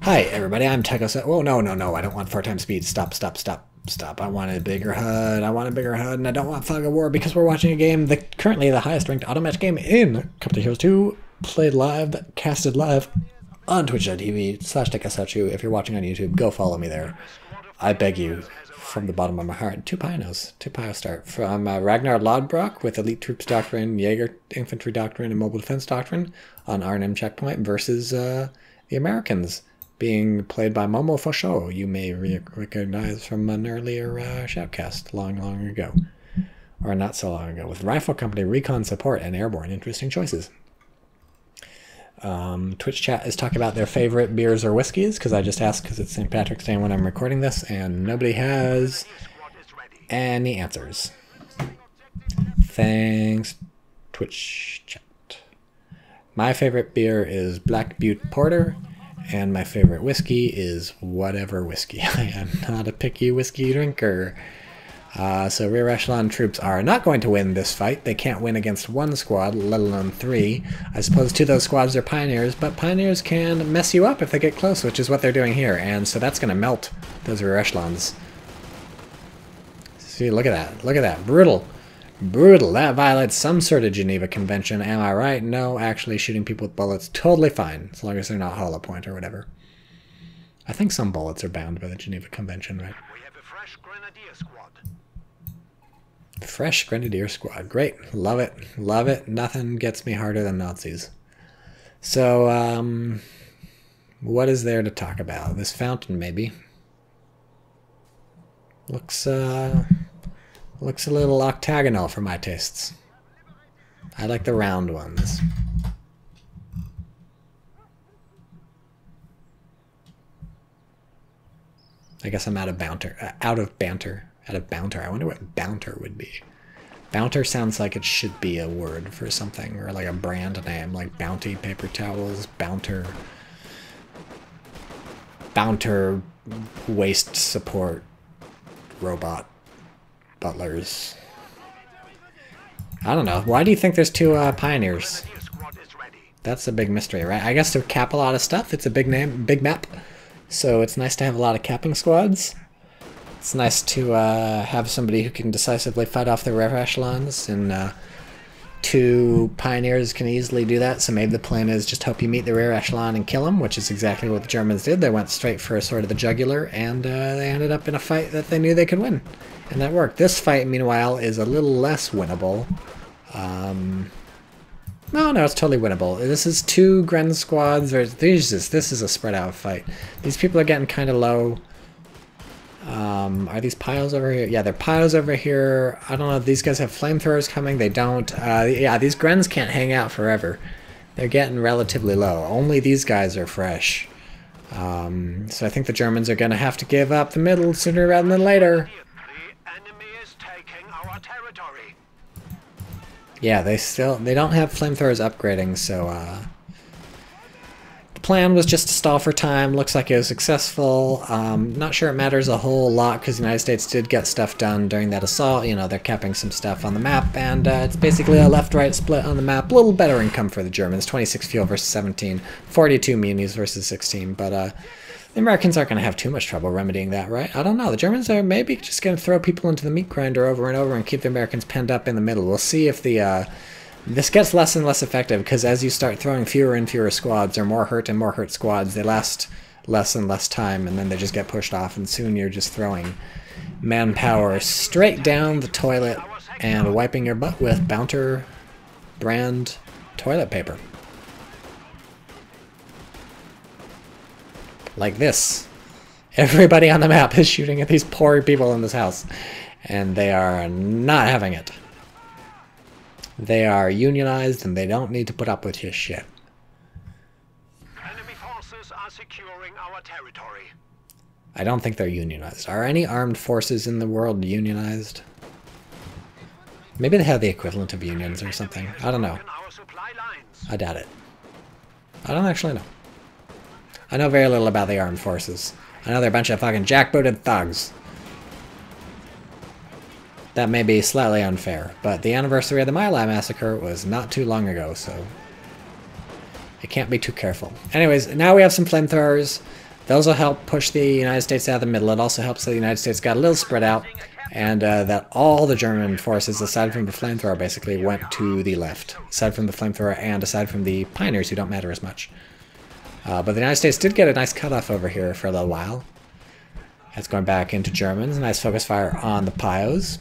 Hi everybody, I'm TychoCelchuuu. Oh no, I don't want 4 times speed. Stop. I want a bigger HUD. And I don't want Fog of War because we're watching a game, currently the highest ranked auto match game in Cup of Heroes 2, played live, casted live on twitch.tv/TychoCelchuuu. If you're watching on YouTube, go follow me there. I beg you, from the bottom of my heart. 2 Pio start. From Ragnar Lodbrok with Elite Troops Doctrine, Jaeger Infantry Doctrine, and Mobile Defense Doctrine on R&M Checkpoint versus the Americans, being played by Momo Fosho, you may recognize from an earlier shoutcast long ago. Or not so long ago, with Rifle Company, Recon Support, and Airborne. Interesting choices. Twitch chat is talking about their favorite beers or whiskeys, because I just asked because it's St. Patrick's Day when I'm recording this, and nobody has any answers. Thanks, Twitch chat. My favorite beer is Black Butte Porter, and my favorite whiskey is whatever whiskey. I am not a picky whiskey drinker. So rear echelon troops are not going to win this fight. They can't win against 1 squad, let alone 3. I suppose 2 of those squads are pioneers, but pioneers can mess you up if they get close, which is what they're doing here. And so that's going to melt those rear echelons. See, look at that. Brutal. That violates some sort of Geneva Convention. Am I right? No, actually shooting people with bullets, totally fine, as long as they're not hollow point or whatever. I think some bullets are bound by the Geneva Convention, right? We have a fresh Grenadier squad. Fresh Grenadier squad. Great. Love it. Nothing gets me harder than Nazis. So, what is there to talk about? This fountain, maybe. Looks a little octagonal for my tastes. I like the round ones. I guess I'm out of banter. Out of banter. I wonder what bounter would be. Bounter sounds like it should be a word for something, or like a brand name, like Bounty paper towels, Bounter waist support robot butlers. I don't know. Why do you think there's 2 pioneers? That's a big mystery, right? I guess to cap a lot of stuff. It's a big map. So it's nice to have a lot of capping squads. It's nice to have somebody who can decisively fight off the rear echelons, and 2 pioneers can easily do that. So maybe the plan is just hope you meet the rear echelon and kill them, which is exactly what the Germans did. They went straight for a sword of the jugular, and they ended up in a fight that they knew they could win. And that worked. This fight, meanwhile, is a little less winnable. No, it's totally winnable. This is 2 Gren squads. This is a spread out fight. These people are getting kind of low. Are these piles over here? Yeah, they're piles over here. I don't know if these guys have flamethrowers coming. They don't. Yeah, these Grens can't hang out forever. They're getting relatively low. Only these guys are fresh. So I think the Germans are going to have to give up the middle sooner rather than later. The enemy is taking our territory. Yeah, they don't have flamethrowers upgrading, so the plan was just to stall for time. Looks like it was successful. Not sure it matters a whole lot because the United States did get stuff done during that assault. You know, they're capping some stuff on the map, and it's basically a left-right split on the map. A little better income for the Germans. 26 fuel versus 17, 42 munis versus 16, but the Americans aren't going to have too much trouble remedying that, right? I don't know. The Germans are maybe just going to throw people into the meat grinder over and over and keep the Americans penned up in the middle. We'll see if this gets less and less effective, because as you start throwing fewer and fewer squads, or more hurt and more hurt squads, they last less and less time, and then they just get pushed off, and soon you're just throwing manpower straight down the toilet and wiping your butt with Bounter brand toilet paper. Like this. Everybody on the map is shooting at these poor people in this house, and they are not having it. They are unionized, and they don't need to put up with his shit. Enemy forces are securing our territory. I don't think they're unionized. Are any armed forces in the world unionized? Maybe they have the equivalent of unions or something. I don't know. I doubt it. I don't actually know. I know very little about the armed forces. I know they're a bunch of fucking jackbooted thugs. That may be slightly unfair, but the anniversary of the My Lai massacre was not too long ago, so it can't be too careful. Anyways, now we have some flamethrowers. Those will help push the United States out of the middle. It also helps that the United States got a little spread out, and that all the German forces, aside from the flamethrower, basically went to the left. Aside from the flamethrower and aside from the pioneers, who don't matter as much. But the United States did get a nice cutoff over here for a little while. That's going back into Germans. Nice focus fire on the Pios.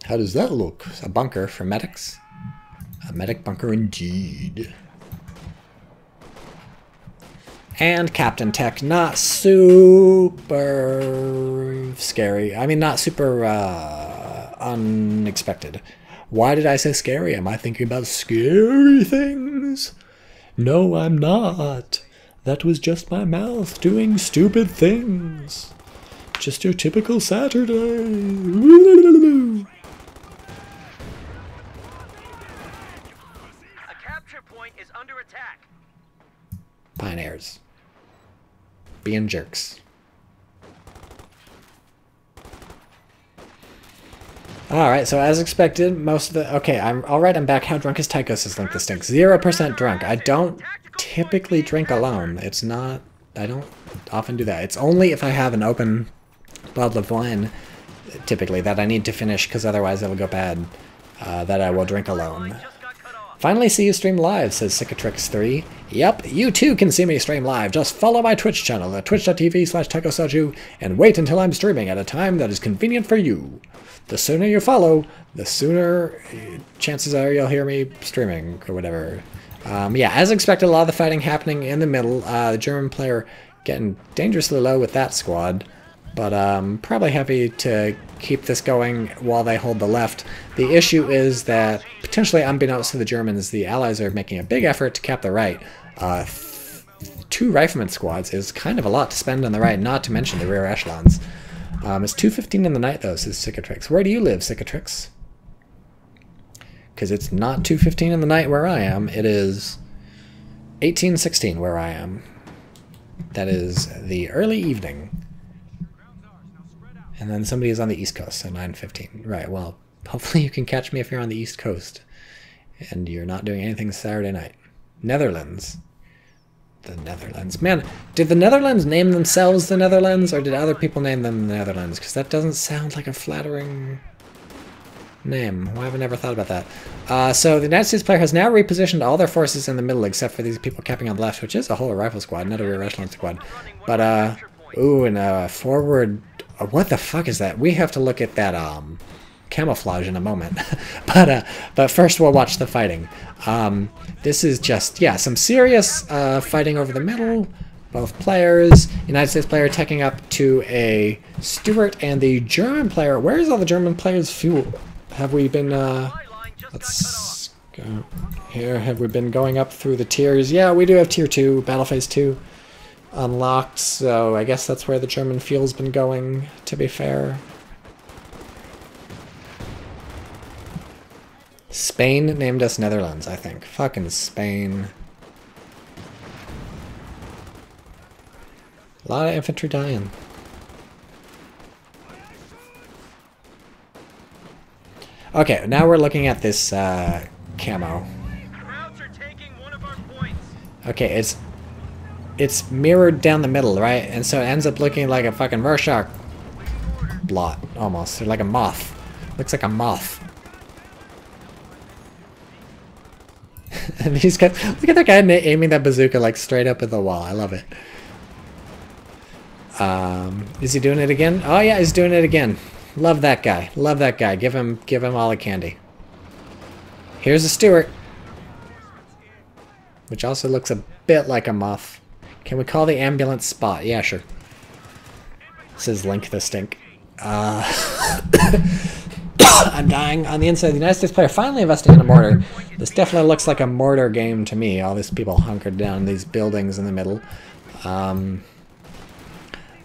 How does that look? A bunker for medics. A medic bunker indeed. And Captain Tech, not super scary. I mean, not super unexpected. Why did I say scary? Am I thinking about scary things? No, I'm not. That was just my mouth doing stupid things. Just your typical Saturday. A capture point is under attack. Pioneers. Being jerks. Alright, so as expected, most of the... Okay, alright, I'm back. How drunk is Tychos is linked to stink? 0% drunk. I don't typically drink alone. It's not... I don't often do that. It's only if I have an open bottle of wine, typically, that I need to finish, because otherwise it will go bad, that I will drink alone. Finally see you stream live, says Cicatrix3. Yep, you too can see me stream live. Just follow my Twitch channel at twitch.tv/TychoCelchuuu and wait until I'm streaming at a time that is convenient for you. The sooner you follow, the sooner chances are you'll hear me streaming or whatever. Yeah, as expected, a lot of the fighting happening in the middle. The German player getting dangerously low with that squad. But probably happy to keep this going while they hold the left. The issue is that, potentially unbeknownst to the Germans, the Allies are making a big effort to cap the right. 2 rifleman squads is kind of a lot to spend on the right, not to mention the rear echelons. It's 2:15 in the night, though, says Cicatrix. Where do you live, Cicatrix? Because it's not 2:15 in the night where I am. It is 18:16 where I am. That is the early evening. And then somebody is on the East Coast, so 9:15. Right, well, hopefully you can catch me if you're on the East Coast. And you're not doing anything Saturday night. Netherlands. The Netherlands. Man, did the Netherlands name themselves the Netherlands, or did other people name them the Netherlands? Because that doesn't sound like a flattering name. Why have I never thought about that? So the United States player has now repositioned all their forces in the middle, except for these people capping on the left, which is a whole rifle squad, not a rear echelon squad. But, ooh, and forward... what the fuck is that? We have to look at that, camouflage in a moment. But first we'll watch the fighting. This is just, yeah, some serious fighting over the middle. Both players. United States player taking up to a Stuart, and the German player. Where's all the German players' fuel? Have we been, let's go here. Have we been going up through the tiers? Yeah, we do have tier 2, battle phase 2 unlocked, so I guess that's where the German fuel's been going, to be fair. Spain named us Netherlands, I think. Fucking Spain. A lot of infantry dying. Okay, now we're looking at this camo. Okay, it's mirrored down the middle, right? And so it ends up looking like a fucking Rorschach blot, almost. Or like a moth. Looks like a moth. And these guys, look at that guy aiming that bazooka like straight up at the wall. I love it. Is he doing it again? Oh yeah, he's doing it again. Love that guy. Love that guy. Give him all the candy. Here's a Stuart, which also looks a bit like a moth. Can we call the ambulance Spot? Yeah, sure. Says Link the Stink. I'm dying. On the inside, the United States player finally investing in a mortar. This definitely looks like a mortar game to me. All these people hunkered down in these buildings in the middle.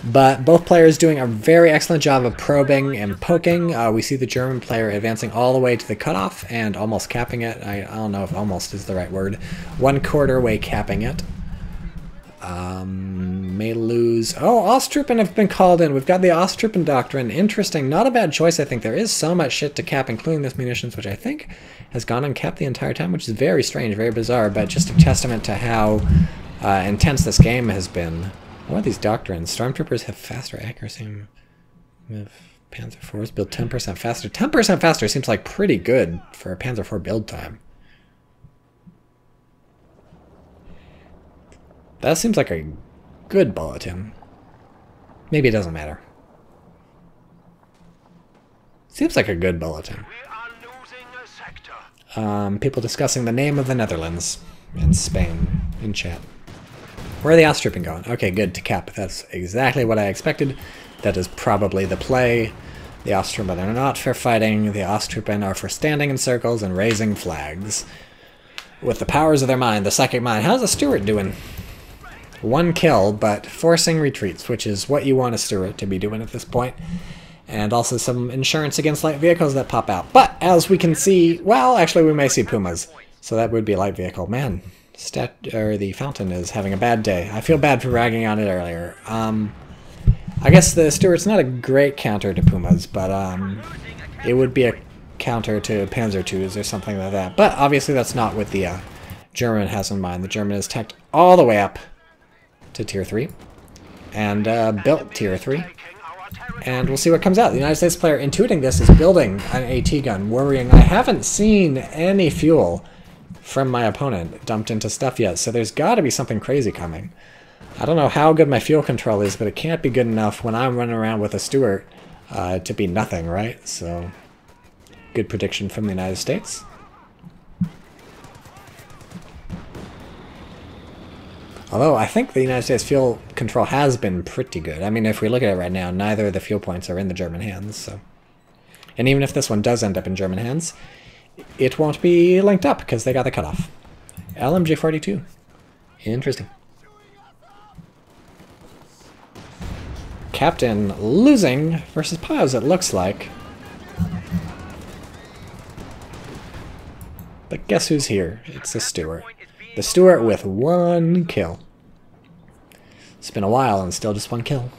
But both players doing a very excellent job of probing and poking. We see the German player advancing all the way to the cutoff and almost capping it. I don't know if almost is the right word. 1/4 way capping it. may lose. Oh, Osttruppen have been called in. We've got the Osttruppen Doctrine. Interesting. Not a bad choice, I think. There is so much shit to cap, including this munitions, which I think has gone uncapped the entire time, which is very strange, very bizarre, but just a testament to how intense this game has been. What are these doctrines? Stormtroopers have faster accuracy. Panzer IVs build 10% faster. 10% faster seems like pretty good for a Panzer IV build time. That seems like a good bulletin. Maybe it doesn't matter. Seems like a good bulletin. We are losing a sector. People discussing the name of the Netherlands and Spain in chat. Where are the Osttruppen going? Okay, good, to cap. That's exactly what I expected. That is probably the play. The Osttruppen are not for fighting. The Osttruppen are for standing in circles and raising flags. With the powers of their mind, the psychic mind. How's the Stuart doing? 1 kill, but forcing retreats, which is what you want a Stuart to be doing at this point. And also some insurance against light vehicles that pop out. But, as we can see, well, actually we may see Pumas. So that would be a light vehicle. Man, the Fountain is having a bad day. I feel bad for ragging on it earlier. I guess the Stuart's not a great counter to Pumas, but it would be a counter to Panzer IIs or something like that. But obviously that's not what the German has in mind. The German is teched all the way up to Tier 3 and built Tier 3. And we'll see what comes out. The United States player intuiting this is building an AT gun, worrying. I haven't seen any fuel from my opponent dumped into stuff yet, so there's got to be something crazy coming. I don't know how good my fuel control is, but it can't be good enough when I'm running around with a Stuart to be nothing, right? So, good prediction from the United States. Although, I think the United States fuel control has been pretty good. I mean, if we look at it right now, neither of the fuel points are in the German hands, so... And even if this one does end up in German hands, it won't be linked up, because they got the cutoff. LMG-42. Interesting. Captain losing versus Piles, it looks like. But guess who's here? It's the Stuart. The Stuart with 1 kill. It's been a while and still just 1 kill.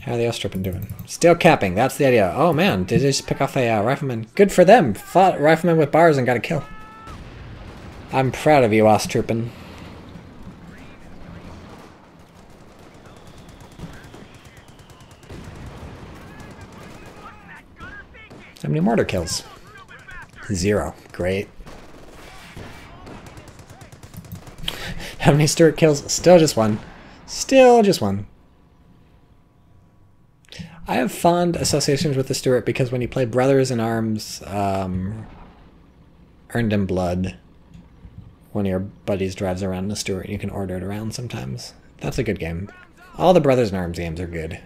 How are the Osttruppen doing? Still capping, that's the idea. Oh man, did they just pick off a rifleman? Good for them! Fought rifleman with bars and got a kill. I'm proud of you, Osttruppen. How many mortar kills? 0. Great. How many Stuart kills? Still just 1. Still just 1. I have fond associations with the Stuart because when you play Brothers in Arms, Earned in Blood, one of your buddies drives around in a Stuart, you can order it around sometimes. That's a good game. All the Brothers in Arms games are good,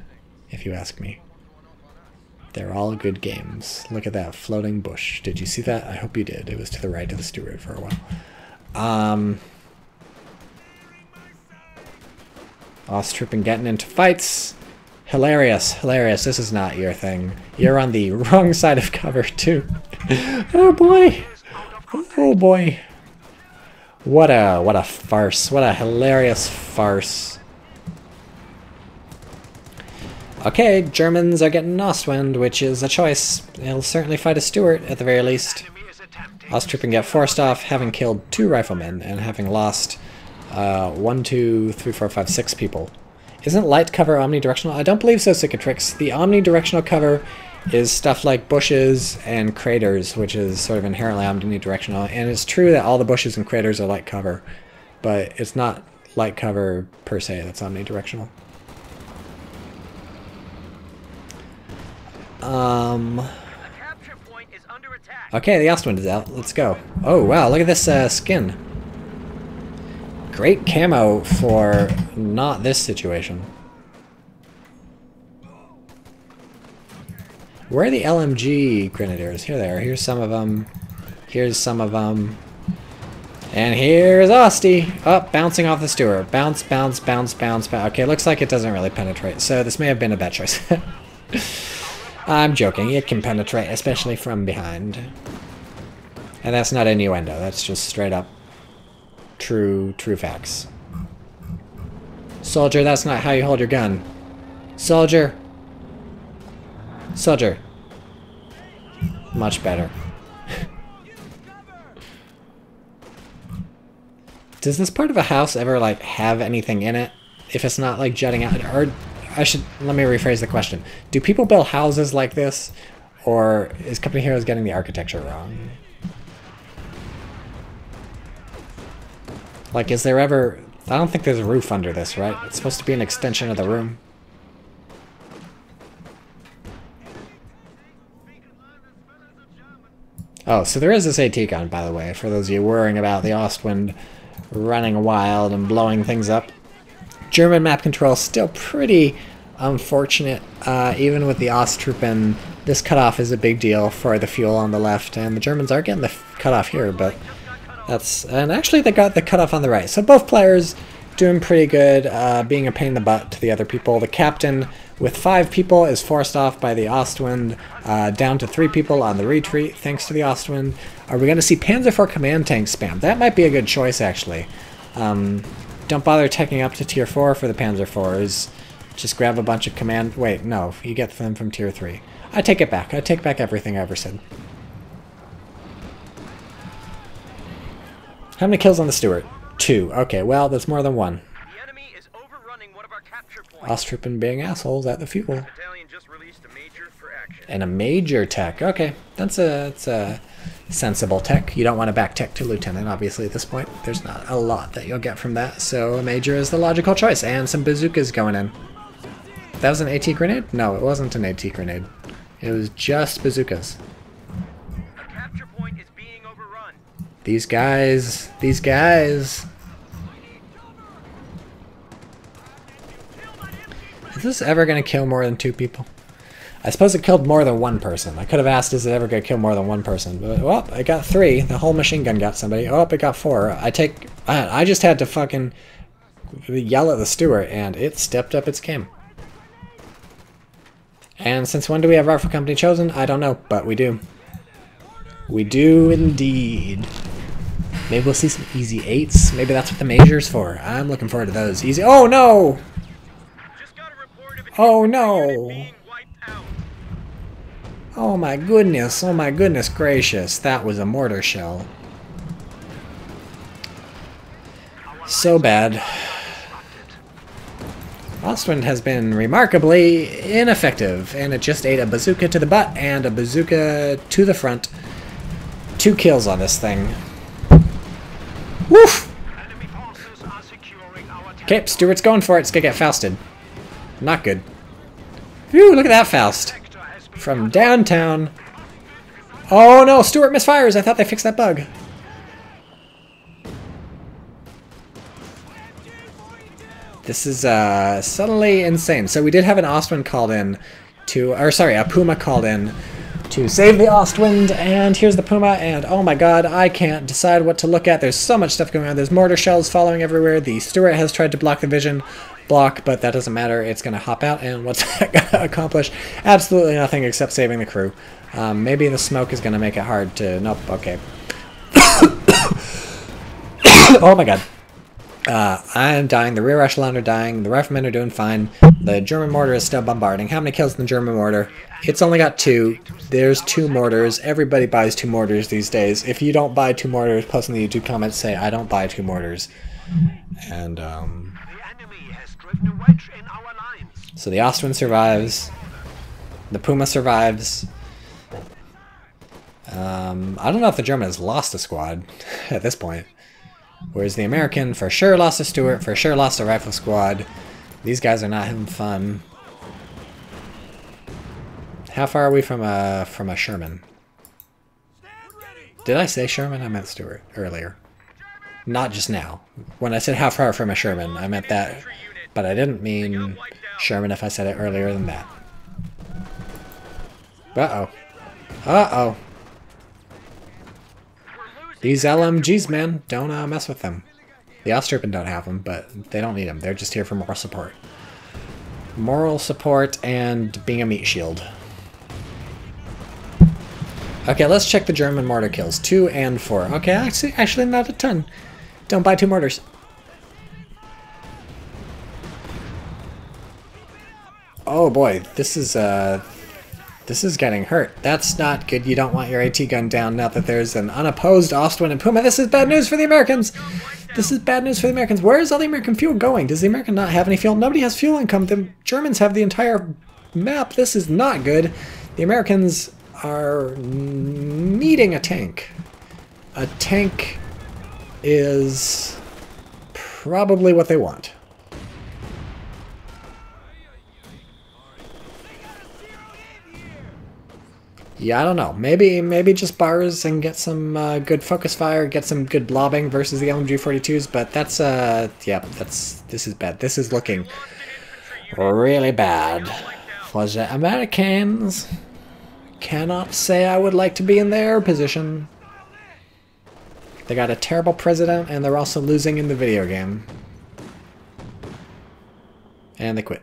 if you ask me. They're all good games. Look at that floating bush. Did you see that? I hope you did. It was to the right of the Stuart for a while. Osttruppen getting into fights. Hilarious, hilarious. This is not your thing. You're on the wrong side of cover, too. Oh boy. Oh boy. What a farce. What a hilarious farce. Okay, Germans are getting Ostwind, which is a choice. They'll certainly fight a Stuart, at the very least. Osttruppen get forced off, having killed 2 riflemen, and having lost 1, 2, 3, 4, 5, 6 people. Isn't light cover omnidirectional? I don't believe so, Cicatrix. The omnidirectional cover is stuff like bushes and craters, which is sort of inherently omnidirectional. And it's true that all the bushes and craters are light cover, but it's not light cover per se that's omnidirectional. Okay, the Ostwind is out. Let's go. Oh, wow, look at this skin. Great camo for not this situation. Where are the LMG grenadiers? Here they are. Here's some of them. Here's some of them. And here's Osty. Oh, bouncing off the Stuart. Bounce, bounce, bounce, bounce, bounce. Okay, looks like it doesn't really penetrate. So this may have been a bad choice. I'm joking. It can penetrate, especially from behind. And that's not innuendo. That's just straight up true facts. Soldier, that's not how you hold your gun. Soldier. Soldier. Much better. Does this part of a house ever, like, have anything in it? If it's not, like, jutting out? Or, let me rephrase the question. Do people build houses like this? Or is Company Heroes getting the architecture wrong? Like, is there ever... I don't think there's a roof under this, right? It's supposed to be an extension of the room. Oh, so there is this AT gun, by the way, for those of you worrying about the Ostwind running wild and blowing things up. German map control still pretty unfortunate, even with the Osttruppen. This cutoff is a big deal for the fuel on the left, and the Germans are getting the cutoff here, but that's... And actually they got the cutoff on the right, so both players doing pretty good, being a pain in the butt to the other people. The captain, with 5 people, is forced off by the Ostwind, down to 3 people on the retreat, thanks to the Ostwind. Are we going to see Panzer IV command tank spam? That might be a good choice, actually. Don't bother taking up to tier 4 for the Panzer IVs. Just grab a bunch of command... Wait, no, you get them from tier 3. I take it back. I take back everything I ever said. How many kills on the Stuart? 2. Okay, well, that's more than 1. The enemy is overrunning one of our capture points. Osttruppen being assholes at the fuel. The battalion just released a major for action. And a major tech. Okay, that's a sensible tech. You don't want to back tech to lieutenant, obviously, at this point. There's not a lot that you'll get from that, so a major is the logical choice. And some bazookas going in. That was an AT grenade? No, it wasn't an AT grenade. It was just bazookas. A capture point is being overrun. These guys. These guys. Is this ever going to kill more than 2 people? I suppose it killed more than 1 person. I could have asked, is it ever going to kill more than 1 person? But, well, I got 3. The whole machine gun got somebody. Oh, it got 4. I just had to fucking yell at the Stuart, and it stepped up its game. And since when do we have Rifle Company chosen? I don't know, but we do. We do indeed. Maybe we'll see some easy 8s. Maybe that's what the major's for. I'm looking forward to those. Easy. Oh, no! Oh, no! Oh my goodness gracious, that was a mortar shell. So bad. Ostwind has been remarkably ineffective, and it just ate a bazooka to the butt and a bazooka to the front. 2 kills on this thing. Woof! Okay, Stuart's going for it. It's gonna get Fausted. Not good. Phew, look at that Faust. From downtown. Oh no, Stuart misfires! I thought they fixed that bug. This is suddenly insane. So we did have an Ostwind called in to, or sorry, a Puma called in to save the Ostwind, and here's the Puma, and oh my god, I can't decide what to look at. There's so much stuff going on. There's mortar shells following everywhere. The Stuart has tried to block the vision block, but that doesn't matter. It's going to hop out, and what's that going to accomplish? Absolutely nothing except saving the crew. Maybe the smoke is going to make it hard to... Nope, okay. Oh my god. I'm dying, the rear echelon are dying, the riflemen are doing fine, the German mortar is still bombarding. How many kills in the German mortar? It's only got 2. There's 2 mortars. Everybody buys 2 mortars these days. If you don't buy 2 mortars, post in the YouTube comments, say, I don't buy 2 mortars. And, so the Ostwind survives. The Puma survives. I don't know if the German has lost a squad at this point. Whereas the American for sure lost a Stuart, for sure lost a rifle squad. These guys are not having fun. How far are we from a Sherman? Did I say Sherman? I meant Stuart earlier. Not just now. When I said how far from a Sherman, I meant that. But I didn't mean Sherman if I said it earlier than that. Uh-oh. Uh-oh. These LMGs, man, don't mess with them. The Osttruppen don't have them, but they don't need them. They're just here for moral support. Moral support and being a meat shield. Okay, let's check the German mortar kills. 2 and 4. Okay, actually not a ton. Don't buy 2 mortars. Oh boy, this is getting hurt. That's not good. You don't want your AT gun down now that there's an unopposed Ostwind and Puma. This is bad news for the Americans. This is bad news for the Americans. Where is all the American fuel going? Does the American not have any fuel? Nobody has fuel income. The Germans have the entire map. This is not good. The Americans are needing a tank. A tank is probably what they want. Yeah, I don't know. Maybe just bars and get some good focus fire, get some good blobbing versus the LMG-42s. But that's yeah, this is bad. This is looking really bad. Was it Americans? Cannot say I would like to be in their position. They got a terrible president, and they're also losing in the video game. And they quit.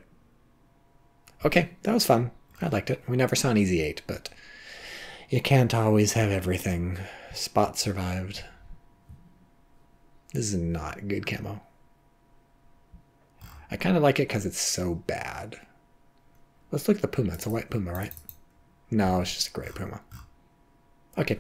Okay, that was fun. I liked it. We never saw an easy 8, but you can't always have everything. Spot survived. This is not good camo. I kind of like it because it's so bad. Let's look at the Puma. It's a white Puma, right? No, it's just a gray Puma. Okay.